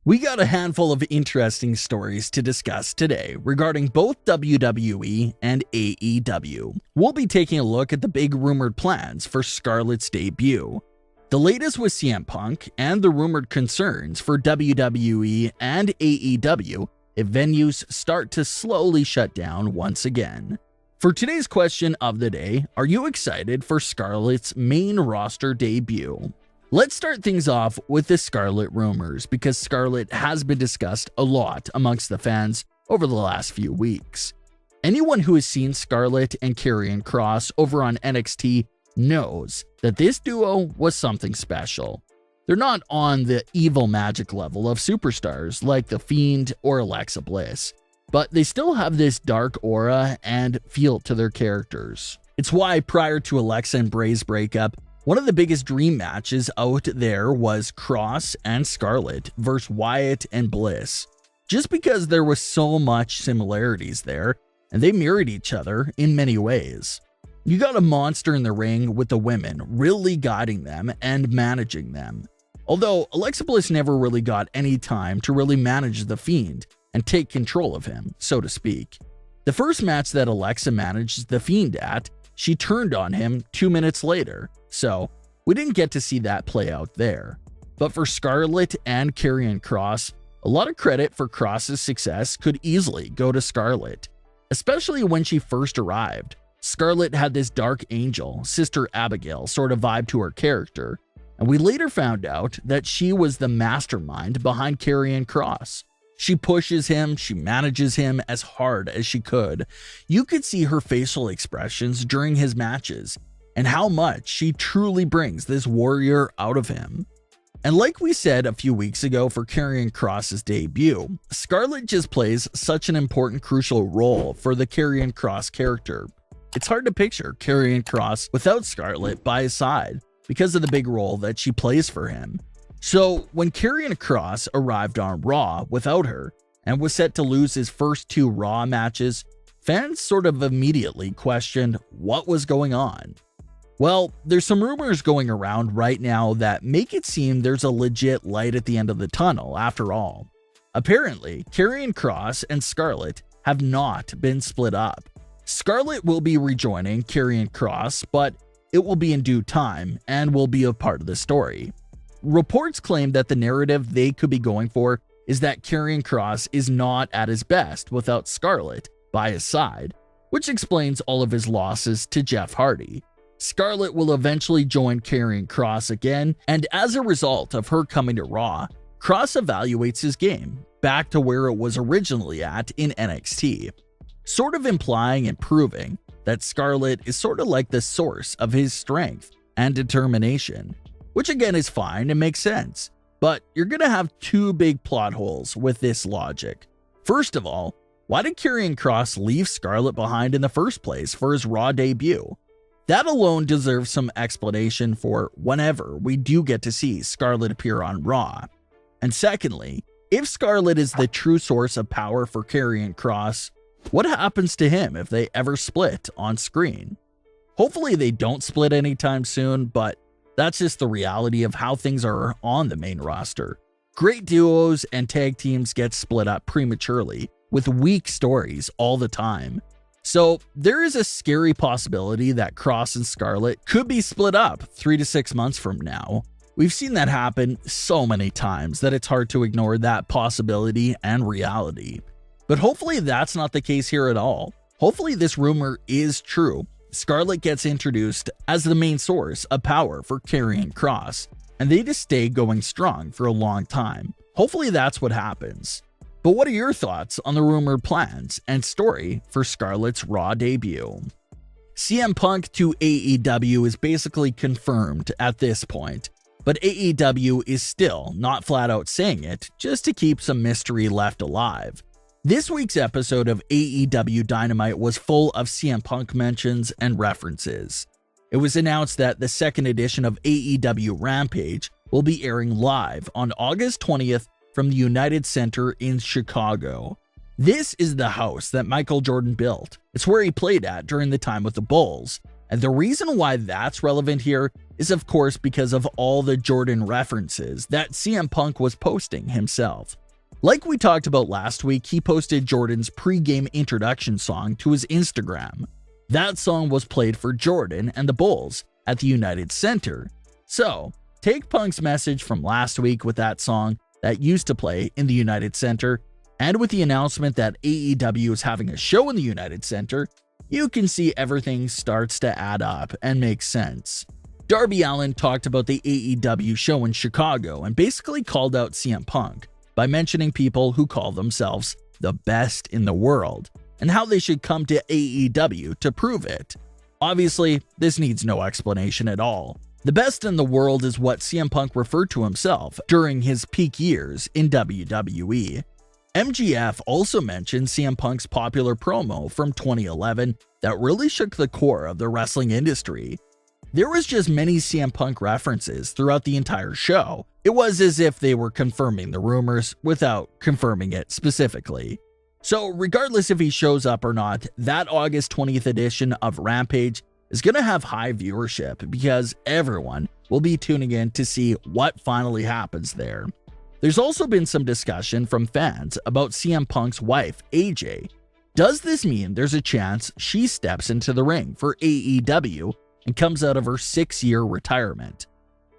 We got a handful of interesting stories to discuss today regarding both WWE and AEW. We'll be taking a look at the big rumored plans for Scarlett's debut, the latest with CM Punk, and the rumored concerns for WWE and AEW if venues start to slowly shut down once again. For today's question of the day, are you excited for Scarlett's main roster debut? Let's start things off with the Scarlett rumors, because Scarlett has been discussed a lot amongst the fans over the last few weeks. Anyone who has seen Scarlett and Karrion Kross over on NXT knows that this duo was something special. They're not on the evil magic level of superstars like The Fiend or Alexa Bliss, but they still have this dark aura and feel to their characters. It's why prior to Alexa and Bray's breakup, one of the biggest dream matches out there was Kross and Scarlett versus Wyatt and Bliss, just because there was so much similarities there and they mirrored each other in many ways. You got a monster in the ring with the women really guiding them and managing them. Although Alexa Bliss never really got any time to really manage the Fiend and take control of him, so to speak. The first match that Alexa managed the Fiend at, she turned on him 2 minutes later, so we didn't get to see that play out there. But for Scarlett and Karrion Kross, a lot of credit for Kross's success could easily go to Scarlett, especially when she first arrived. Scarlett had this dark angel, Sister Abigail sort of vibe to her character, and we later found out that she was the mastermind behind Karrion Kross. She pushes him, she manages him as hard as she could. You could see her facial expressions during his matches and how much she truly brings this warrior out of him. And like we said a few weeks ago for Karrion Kross's debut, Scarlett just plays such an important, crucial role for the Karrion Kross character. It's hard to picture Karrion Kross without Scarlett by his side because of the big role that she plays for him. So when Karrion Kross arrived on Raw without her and was set to lose his first 2 Raw matches, fans sort of immediately questioned what was going on. Well, there's some rumors going around right now that make it seem there's a legit light at the end of the tunnel after all. Apparently, Karrion Kross and Scarlett have not been split up. Scarlett will be rejoining Karrion Kross, but it will be in due time and will be a part of the story. Reports claim that the narrative they could be going for is that Karrion Kross is not at his best without Scarlett by his side, which explains all of his losses to Jeff Hardy. Scarlett will eventually join Karrion Kross again, and as a result of her coming to Raw, Kross evaluates his game back to where it was originally at in NXT, sort of implying and proving that Scarlett is sort of like the source of his strength and determination, which again is fine and makes sense. But you're gonna have 2 big plot holes with this logic. First of all, why did Karrion Kross leave Scarlett behind in the first place for his Raw debut? That alone deserves some explanation for whenever we do get to see Scarlett appear on Raw. And secondly, if Scarlett is the true source of power for Karrion Kross, what happens to him if they ever split on screen? Hopefully they don't split anytime soon, but that's just the reality of how things are on the main roster. Great duos and tag teams get split up prematurely with weak stories all the time. So there is a scary possibility that Kross and Scarlett could be split up 3 to 6 months from now. We've seen that happen so many times that it's hard to ignore that possibility and reality. But hopefully that's not the case here at all. Hopefully this rumor is true. Scarlett gets introduced as the main source of power for Karrion Kross, and they just stay going strong for a long time. Hopefully that's what happens. But what are your thoughts on the rumored plans and story for Scarlett's Raw debut? CM Punk to AEW is basically confirmed at this point, but AEW is still not flat out saying it just to keep some mystery left alive. This week's episode of AEW Dynamite was full of CM Punk mentions and references. It was announced that the second edition of AEW Rampage will be airing live on August 20th from the United Center in Chicago. This is the house that Michael Jordan built. It's where he played at during the time with the Bulls. And the reason why that's relevant here is of course because of all the Jordan references that CM Punk was posting himself. Like we talked about last week, he posted Jordan's pre-game introduction song to his Instagram. That song was played for Jordan and the Bulls at the United Center. So, take Punk's message from last week with that song that used to play in the United Center, and with the announcement that AEW is having a show in the United Center, you can see everything starts to add up and make sense. Darby Allin talked about the AEW show in Chicago and basically called out CM Punk by mentioning people who call themselves the best in the world and how they should come to AEW to prove it. Obviously, this needs no explanation at all. The best in the world is what CM Punk referred to himself during his peak years in WWE. MGF also mentioned CM Punk's popular promo from 2011 that really shook the core of the wrestling industry. There was just many CM Punk references throughout the entire show. It was as if they were confirming the rumors without confirming it specifically. So regardless if he shows up or not, that August 20th edition of Rampage is going to have high viewership because everyone will be tuning in to see what finally happens there. There's also been some discussion from fans about CM Punk's wife, AJ. Does this mean there's a chance she steps into the ring for AEW and comes out of her 6-year retirement?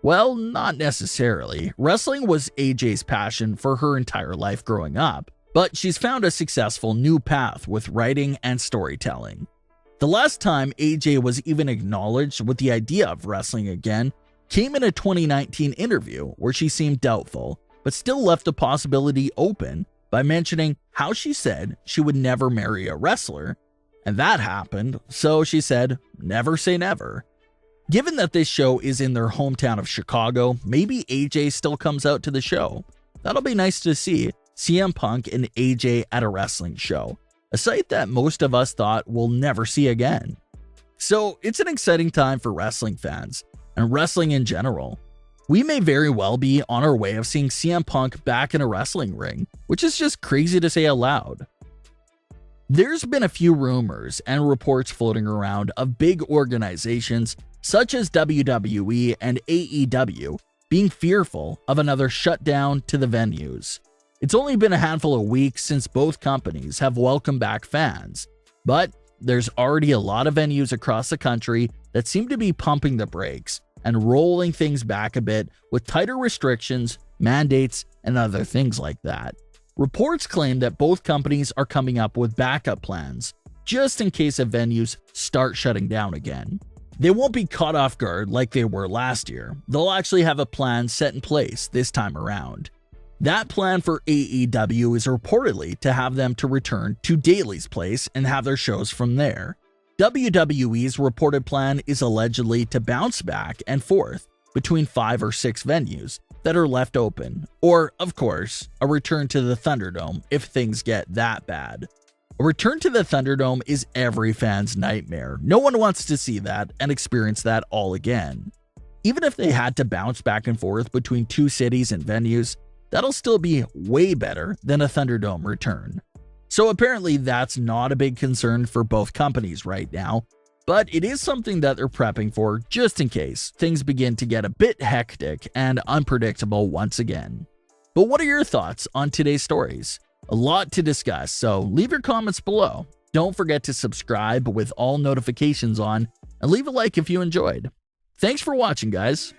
Well, not necessarily. Wrestling was AJ's passion for her entire life growing up, but she's found a successful new path with writing and storytelling. The last time AJ was even acknowledged with the idea of wrestling again came in a 2019 interview where she seemed doubtful, but still left the possibility open by mentioning how she said she would never marry a wrestler, and that happened, so she said, never say never. Given that this show is in their hometown of Chicago, maybe AJ still comes out to the show. That'll be nice to see CM Punk and AJ at a wrestling show, a sight that most of us thought we'll never see again. So it's an exciting time for wrestling fans, and wrestling in general. We may very well be on our way of seeing CM Punk back in a wrestling ring, which is just crazy to say out loud. There's been a few rumors and reports floating around of big organizations such as WWE and AEW being fearful of another shutdown to the venues. It's only been a handful of weeks since both companies have welcomed back fans, but there's already a lot of venues across the country that seem to be pumping the brakes and rolling things back a bit with tighter restrictions, mandates, and other things like that. Reports claim that both companies are coming up with backup plans, just in case if venues start shutting down again. They won't be caught off guard like they were last year. They'll actually have a plan set in place this time around. That plan for AEW is reportedly to have them to return to Daly's Place and have their shows from there. WWE's reported plan is allegedly to bounce back and forth between 5 or 6 venues that are left open, or, of course, a return to the ThunderDome if things get that bad. A return to the ThunderDome is every fan's nightmare. No one wants to see that and experience that all again. Even if they had to bounce back and forth between 2 cities and venues, that'll still be way better than a ThunderDome return. So apparently that's not a big concern for both companies right now, but it is something that they're prepping for just in case things begin to get a bit hectic and unpredictable once again. But what are your thoughts on today's stories? A lot to discuss, so leave your comments below. Don't forget to subscribe with all notifications on, and leave a like if you enjoyed. Thanks for watching, guys.